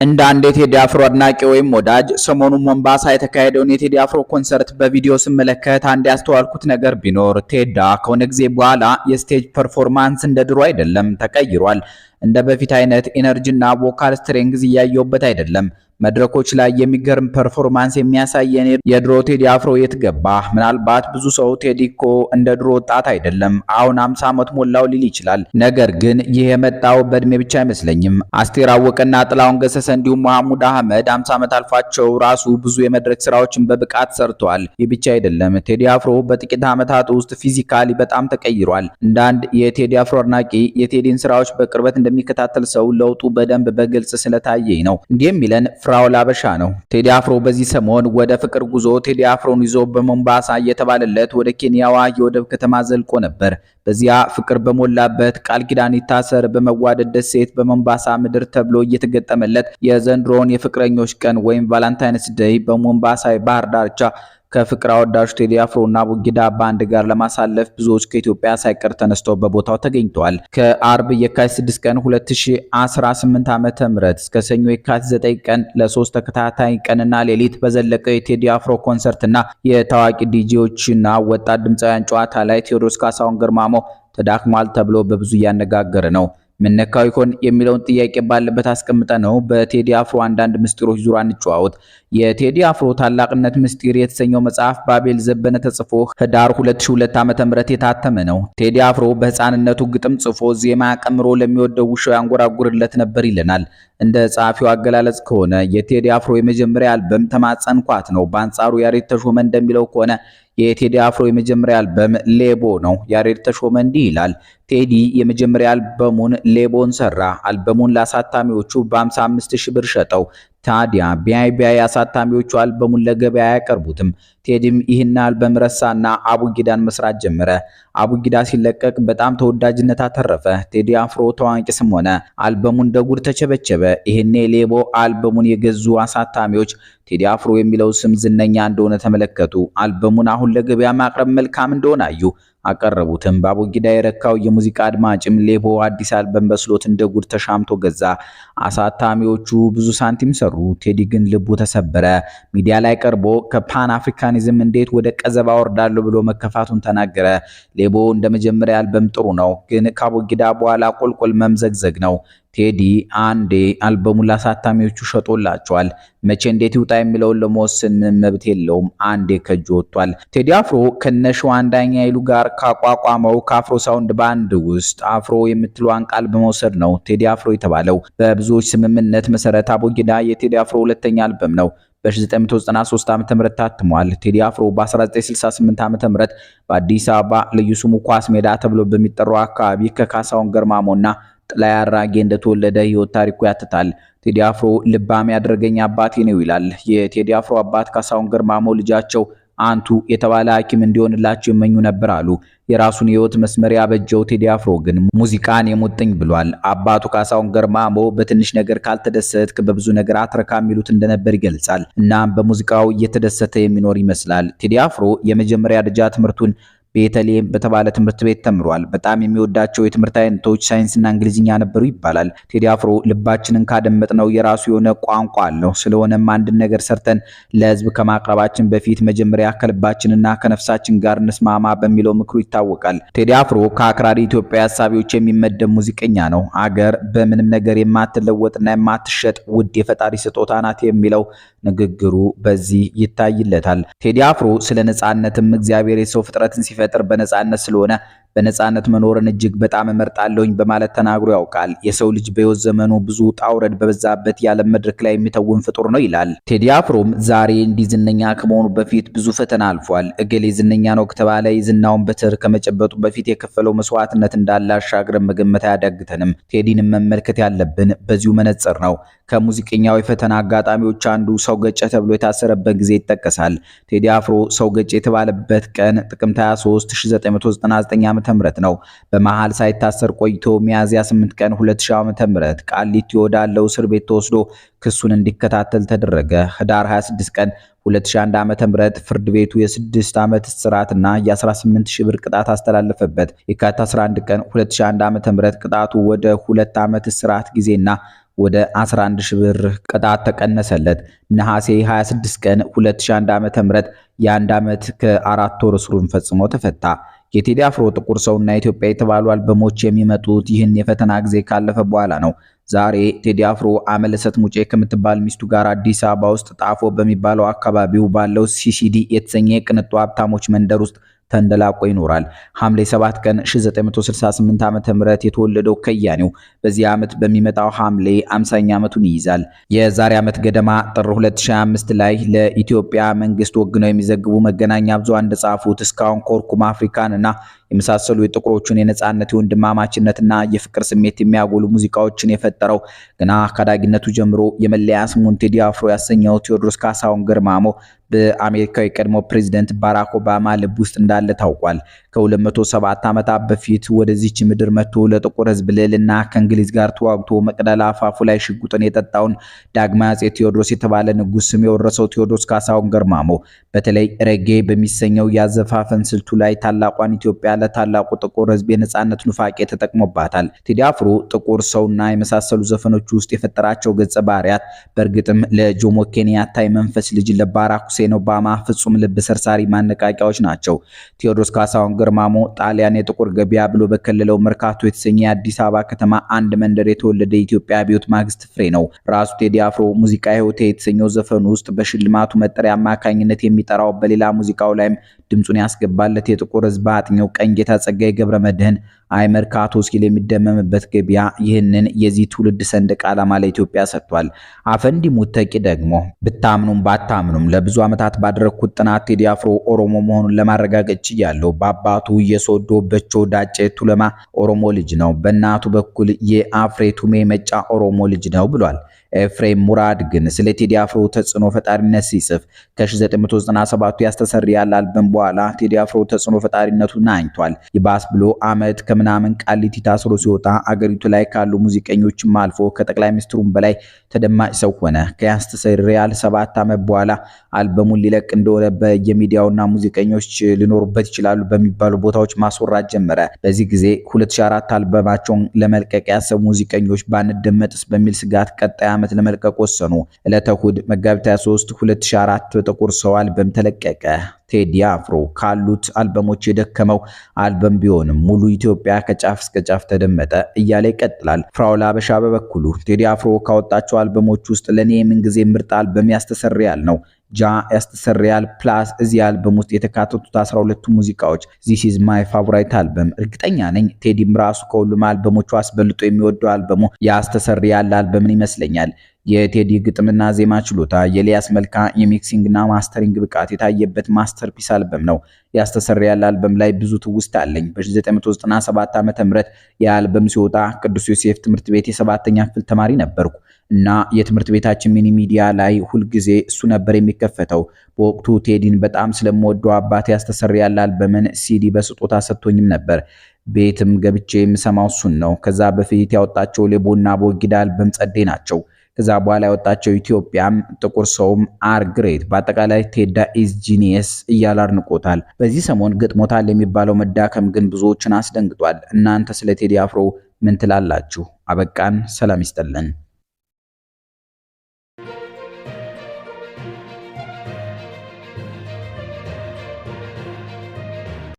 እንደ አንድ የቴዲ አፍሮ አድናቂ ወይም ወዳጅ ሰሞኑን ሞምባሳ የተካሄደውን የቴዲ አፍሮ ኮንሰርት በቪዲዮ ስመለከት አንድ ያስተዋልኩት ነገር ቢኖር ቴዳ ከሆነ ጊዜ በኋላ የስቴጅ ፐርፎርማንስ እንደ ድሮ አይደለም፣ ተቀይሯል። እንደ በፊት አይነት ኢነርጂና ቮካል ስትሬንግዝ እያየውበት አይደለም። መድረኮች ላይ የሚገርም ፐርፎርማንስ የሚያሳየን የድሮ ቴዲ አፍሮ የት ገባ? ምናልባት ብዙ ሰው ቴዲ እኮ እንደ ድሮ ወጣት አይደለም፣ አሁን 50 ዓመት ሞላው ሊል ይችላል። ነገር ግን ይህ የመጣው በእድሜ ብቻ አይመስለኝም። አስቴር አወቀና ጥላሁን ገሰሰ እንዲሁም መሐሙድ አህመድ 50 ዓመት አልፏቸው ራሱ ብዙ የመድረክ ስራዎችን በብቃት ሰርተዋል። ይህ ብቻ አይደለም፣ ቴዲ አፍሮ በጥቂት ዓመታት ውስጥ ፊዚካሊ በጣም ተቀይሯል። እንደ አንድ የቴዲ አፍሮ አድናቂ የቴዲን ስራዎች በቅርበት እንደሚከታተል ሰው ለውጡ በደንብ በግልጽ ስለታየኝ ነው እንዲህ የሚለን ፍራውል አበሻ ነው። ቴዲ አፍሮ በዚህ ሰሞን ወደ ፍቅር ጉዞ ቴዲ አፍሮን ይዞ በሞምባሳ እየተባለለት ወደ ኬንያዋ የወደብ ከተማ ዘልቆ ነበር። በዚያ ፍቅር በሞላበት ቃል ኪዳን ይታሰር በመዋደድ ደሴት በሞምባሳ ምድር ተብሎ እየተገጠመለት የዘንድሮን የፍቅረኞች ቀን ወይም ቫላንታይንስ ዴይ በሞምባሳ ባህር ዳርቻ ከፍቅር አወዳጁ ቴዲ አፍሮ እና አቡጊዳ ባንድ ጋር ለማሳለፍ ብዙዎች ከኢትዮጵያ ሳይቀር ተነስተው በቦታው ተገኝተዋል። ከአርብ የካቲት 6 ቀን 2018 ዓ.ም እስከ ሰኞ የካቲት 9 ቀን ለ3 ተከታታይ ቀንና ሌሊት በዘለቀው የቴዲ አፍሮ ኮንሰርትና የታዋቂ ዲጄዎችና ወጣት ድምፃውያን ጨዋታ ላይ ቴዎድሮስ ካሳሁን ግርማሞ ተዳክሟል ተብሎ በብዙ እያነጋገረ ነው። ምነካው ይሆን የሚለውን ጥያቄ ባለበት አስቀምጠ ነው በቴዲ አፍሮ አንዳንድ ምስጢሮች ዙሪያ እንጨዋወት። የቴዲ አፍሮ ታላቅነት ምስጢር የተሰኘው መጽሐፍ በአቤል ዘበነ ተጽፎ ህዳር 2002 ዓ.ም የታተመ ነው። ቴዲ አፍሮ በህፃንነቱ ግጥም ጽፎ ዜማ ቀምሮ ለሚወደው ውሻው ያንጎራጉርለት ነበር ይለናል። እንደ ጸሐፊው አገላለጽ ከሆነ የቴዲ አፍሮ የመጀመሪያ አልበም ተማጸንኳት ነው። በአንጻሩ ያሬድ ተሾመ እንደሚለው ከሆነ የቴዲ አፍሮ የመጀመሪያ አልበም ሌቦ ነው። ያሬድ ተሾመ እንዲህ ይላል። ቴዲ የመጀመሪያ አልበሙን ሌቦን ሰራ። አልበሙን ለአሳታሚዎቹ በ55,000 ብር ሸጠው። ታዲያ ቢያይ አሳታሚዎቹ አልበሙን ለገበያ አያቀርቡትም። ቴዲም ይህን አልበም ረሳና አቡጊዳን መስራት ጀመረ። አቡጊዳ ሲለቀቅ በጣም ተወዳጅነት አተረፈ። ቴዲ አፍሮ ታዋቂ ስም ሆነ። አልበሙ እንደ ጉድ ተቸበቸበ። ይሄኔ ሌቦ አልበሙን የገዙ አሳታሚዎች ቴዲ አፍሮ የሚለው ስም ዝነኛ እንደሆነ ተመለከቱ። አልበሙን አሁን ለገበያ ማቅረብ መልካም እንደሆነ አዩ። አቀረቡትም። በአቡጊዳ የረካው የሙዚቃ አድማጭም ሌቦ አዲስ አልበም በስሎት እንደ ጉድ ተሻምቶ ገዛ። አሳታሚዎቹ ብዙ ሳንቲም ሰሩ። ቴዲ ግን ልቡ ተሰበረ። ሚዲያ ላይ ቀርቦ ከፓን አፍሪካኒዝም እንዴት ወደ ቀዘባ ወርዳለሁ ብሎ መከፋቱን ተናገረ። ሌቦ እንደ መጀመሪያ አልበም ጥሩ ነው፣ ግን ከአቡጊዳ በኋላ ቆልቆል መምዘግዘግ ነው። ቴዲ አንዴ አልበሙን ለአሳታሚዎቹ ሸጦላቸዋል። መቼ እንዴት ይውጣ የሚለውን ለመወሰን ምንም መብት የለውም። አንዴ ከእጁ ወጥቷል። ቴዲ አፍሮ ከነሸዋ አንዳኛ ይሉ ጋር ካቋቋመው ከአፍሮ ሳውንድ ባንድ ውስጥ አፍሮ የምትለዋን ቃል በመውሰድ ነው ቴዲ አፍሮ የተባለው። በብዙዎች ስምምነት መሰረት አቡጊዳ የቴዲ አፍሮ ሁለተኛ አልበም ነው። በ1993 ዓ.ም ታትሟል። ቴዲ አፍሮ በ1968 ዓ.ም በአዲስ አበባ ልዩ ስሙ ኳስ ሜዳ ተብሎ በሚጠራው አካባቢ ከካሳሁን ገርማሞና ጥላይ አራጌ እንደተወለደ ህይወት ታሪኩ ያትታል። ቴዲ አፍሮ ልባም ያደረገኝ አባቴ ነው ይላል። የቴዲ አፍሮ አባት ካሳሁን ገርማሞ ልጃቸው አንቱ የተባለ ሐኪም እንዲሆንላቸው ይመኙ ነበር አሉ። የራሱን ህይወት መስመር ያበጀው ቴዲ አፍሮ ግን ሙዚቃን የሙጥኝ ብሏል። አባቱ ካሳሁን ገርማሞ በትንሽ ነገር ካልተደሰትክ በብዙ ነገር አትረካ የሚሉት እንደነበር ይገልጻል። እናም በሙዚቃው እየተደሰተ የሚኖር ይመስላል። ቴዲ አፍሮ የመጀመሪያ ደረጃ ትምህርቱን ቤተልሔም በተባለ ትምህርት ቤት ተምሯል። በጣም የሚወዳቸው የትምህርት አይነቶች ሳይንስና እንግሊዝኛ ነበሩ ይባላል። ቴዲ አፍሮ ልባችንን ካደመጥነው የራሱ የሆነ ቋንቋ አለው። ስለሆነም አንድን ነገር ሰርተን ለህዝብ ከማቅረባችን በፊት መጀመሪያ ከልባችንና ከነፍሳችን ጋር እንስማማ በሚለው ምክሩ ይታወቃል። ቴዲ አፍሮ ከአክራሪ ኢትዮጵያ ሀሳቢዎች የሚመደብ ሙዚቀኛ ነው። አገር በምንም ነገር የማትለወጥና የማትሸጥ ውድ የፈጣሪ ስጦታ ናት የሚለው ንግግሩ በዚህ ይታይለታል። ቴዲ አፍሮ ስለ ነጻነትም እግዚአብሔር የሰው ፍጥረትን ሲፈጥር በነጻነት ስለሆነ በነጻነት መኖርን እጅግ በጣም እመርጣለሁኝ በማለት ተናግሮ ያውቃል። የሰው ልጅ በሕይወት ዘመኑ ብዙ ጣውረድ በበዛበት የዓለም መድረክ ላይ የሚተውን ፍጡር ነው ይላል። ቴዲ አፍሮም ዛሬ እንዲህ ዝነኛ ከመሆኑ በፊት ብዙ ፈተና አልፏል። እገሌ ዝነኛ ነው ከተባለ የዝናውን በትር ከመጨበጡ በፊት የከፈለው መስዋዕትነት እንዳለ አሻግረን መገመት አያዳግተንም። ቴዲንም መመልከት ያለብን በዚሁ መነጽር ነው። ከሙዚቀኛው የፈተና አጋጣሚዎች አንዱ ሰው ገጨ ተብሎ የታሰረበት ጊዜ ይጠቀሳል። ቴዲ አፍሮ ሰው ገጨ የተባለበት ቀን ጥቅምት 23 1999 ዓ.ም ነው። በመሃል ሳይታሰር ቆይቶ ሚያዝያ 8 ቀን 2000 ዓ.ም ቃሊቲ ወዳለው እስር ቤት ተወስዶ ክሱን እንዲከታተል ተደረገ። ህዳር 26 ቀን 2001 ዓ.ም ፍርድ ቤቱ የ6 ዓመት እስራትና የ18000 ብር ቅጣት አስተላለፈበት። የካቲት 11 ቀን 2001 ዓ.ም ቅጣቱ ወደ 2 ዓመት እስራት ጊዜና ወደ 11 ሺህ ብር ቅጣት ተቀነሰለት። ነሐሴ 26 ቀን 2001 ዓ.ም የአንድ ዓመት ከ4 ወር እስሩን ፈጽሞ ተፈታ። የቴዲ አፍሮ ጥቁር ሰውና ኢትዮጵያ የተባሉ አልበሞች የሚመጡት ይህን የፈተና ጊዜ ካለፈ በኋላ ነው። ዛሬ ቴዲ አፍሮ አመለሰት ሙጬ ከምትባል ሚስቱ ጋር አዲስ አበባ ውስጥ ጣፎ በሚባለው አካባቢው ባለው ሲሲዲ የተሰኘ ቅንጡ ሀብታሞች መንደር ውስጥ ተንደላቆ ይኖራል። ሐምሌ 7 ቀን 1968 ዓ.ም የተወለደው ከያኔው በዚህ ዓመት በሚመጣው ሐምሌ 50ኛ ዓመቱን ይይዛል። የዛሬ ዓመት ገደማ ጥር 2025 ላይ ለኢትዮጵያ መንግስት ወግነው የሚዘግቡ መገናኛ ብዙሃን እንደጻፉት እስካሁን ኮርኩም አፍሪካን እና የመሳሰሉ የጥቁሮቹን የነጻነት የወንድማማችነትና የፍቅር ስሜት የሚያጎሉ ሙዚቃዎችን የፈጠረው ገና ካዳጊነቱ ጀምሮ የመለያ ስሙን ቴዲ አፍሮ ያሰኘው ቴዎድሮስ ካሳሁን ገርማሞ በአሜሪካው የቀድሞ ፕሬዝዳንት ባራክ ኦባማ ልብ ውስጥ እንዳለ ታውቋል። ከ207 ዓመታት በፊት ወደዚች ምድር መጥቶ ለጥቁር ሕዝብ ልዕልና ከእንግሊዝ ጋር ተዋግቶ መቅደላ አፋፉ ላይ ሽጉጥን የጠጣውን ዳግማዊ አፄ ቴዎድሮስ የተባለ ንጉስ ስም የወረሰው ቴዎድሮስ ካሳሁን ገርማሞ በተለይ ረጌ በሚሰኘው ያዘፋፈን ስልቱ ላይ ታላቋን ኢትዮጵያ ለታላቁ ጥቁር ሕዝብ የነጻነት ኑፋቄ ተጠቅሞባታል። ቴዲ አፍሮ ጥቁር ሰውና የመሳሰሉ ዘፈኖች ውስጥ የፈጠራቸው ገጸ ባህሪያት በእርግጥም ለጆሞ ኬንያታ የመንፈስ ልጅ ለባራክ ሁሴን ኦባማ ፍጹም ልብ ሰርሳሪ ማነቃቂያዎች ናቸው። ቴዎድሮስ ካሳሁን ገርማሞ ጣሊያን የጥቁር ገበያ ብሎ በከለለው መርካቶ የተሰኘ የአዲስ አበባ ከተማ አንድ መንደር የተወለደ የኢትዮጵያ አብዮት ማግስት ፍሬ ነው። ራሱ ቴዲ አፍሮ ሙዚቃ ህይወቴ የተሰኘው ዘፈኑ ውስጥ በሽልማቱ መጠሪያ አማካኝነት የሚጠራው በሌላ ሙዚቃው ላይም ድምጹን ያስገባለት የጥቁር ሕዝብ አጥኚው ቀኝጌታ ጸጋዬ ገብረመድህን አይ መርካቶ ሲል የሚደመምበት ገበያ ይህንን የዚህ ትውልድ ሰንደቅ ዓላማ ለኢትዮጵያ ሰጥቷል። አፈንዲ ሙተቂ ደግሞ ብታምኑም ባታምኑም ለብዙ ዓመታት ባደረኩት ጥናት ቴዲ አፍሮ ኦሮሞ መሆኑን ለማረጋገጥ ችያለሁ። በአባቱ የሶዶ በቾ ዳጬ ቱለማ ኦሮሞ ልጅ ነው። በእናቱ በኩል የአፍሬ ቱሜ መጫ ኦሮሞ ልጅ ነው ብሏል። ኤፍሬም ሙራድ ግን ስለ ቴዲ አፍሮ ተጽዕኖ ፈጣሪነት ሲጽፍ ከ1997 ያስተሰርያል አልበም በኋላ ቴዲ አፍሮ ተጽዕኖ ፈጣሪነቱን አኝቷል። ይባስ ብሎ አመት ከምናምን ቃሊቲ ታስሮ ሲወጣ አገሪቱ ላይ ካሉ ሙዚቀኞችም አልፎ ከጠቅላይ ሚኒስትሩም በላይ ተደማጭ ሰው ሆነ። ከያስተሰርያል 7 ዓመት በኋላ አልበሙን ሊለቅ እንደሆነ በየሚዲያውና ሙዚቀኞች ሊኖሩበት ይችላሉ በሚባሉ ቦታዎች ማስወራት ጀመረ። በዚህ ጊዜ 2004 አልበማቸውን ለመልቀቅ ያሰቡ ሙዚቀኞች ባንደመጥስ በሚል ስጋት ቀጣይ ዓመት ለመልቀቅ ወሰኑ። ዕለተ እሁድ መጋቢት 23 2004 ጥቁር ሰው አልበም ተለቀቀ። ቴዲ አፍሮ ካሉት አልበሞች የደከመው አልበም ቢሆንም ሙሉ ኢትዮጵያ ከጫፍ እስከ ጫፍ ተደመጠ እያለ ይቀጥላል። ፍራኦል አበሻ በበኩሉ ቴዲ አፍሮ ካወጣቸው አልበሞች ውስጥ ለኔ የምንጊዜ ምርጥ አልበም ያስተሰርያል ነው። ያስተሰርያል ፕላስ እዚህ አልበም ውስጥ የተካተቱት 12 ሙዚቃዎች ዚስ ኢዝ ማይ ፋቮራይት አልበም። እርግጠኛ ነኝ ቴዲም ራሱ ከሁሉም አልበሞቹ አስበልጦ የሚወደው አልበሙ ያስተሰርያል አልበምን ይመስለኛል። የቴዲ ግጥምና ዜማ ችሎታ፣ የኤልያስ መልካ የሚክሲንግና ማስተሪንግ ብቃት የታየበት ማስተርፒስ አልበም ነው። ያስተሰርያል አልበም ላይ ብዙ ትውስታ አለኝ። በ1997 ዓ.ም የአልበም ሲወጣ ቅዱስ ዮሴፍ ትምህርት ቤት የ7ኛ ክፍል ተማሪ ነበርኩ እና የትምህርት ቤታችን ሚኒ ሚዲያ ላይ ሁልጊዜ እሱ ነበር የሚከፈተው። በወቅቱ ቴዲን በጣም ስለምወደው አባቴ ያስተሰርያል አልበምን ሲዲ በስጦታ ሰጥቶኝም ነበር። ቤትም ገብቼ የምሰማው እሱን ነው። ከዛ በፊት ያወጣቸው ሌቦና ቦጊዳ አልበም ጸዴ ናቸው። ከዛ በኋላ ያወጣቸው ኢትዮጵያም ጥቁር ሰውም አር ግሬት። በአጠቃላይ ቴዳ ኢዝ ጂኒየስ እያለ አድንቆታል። በዚህ ሰሞን ገጥሞታል የሚባለው መዳከም ግን ብዙዎችን አስደንግጧል። እናንተ ስለ ቴዲ አፍሮ ምን ትላላችሁ? አበቃን። ሰላም ይስጥልን።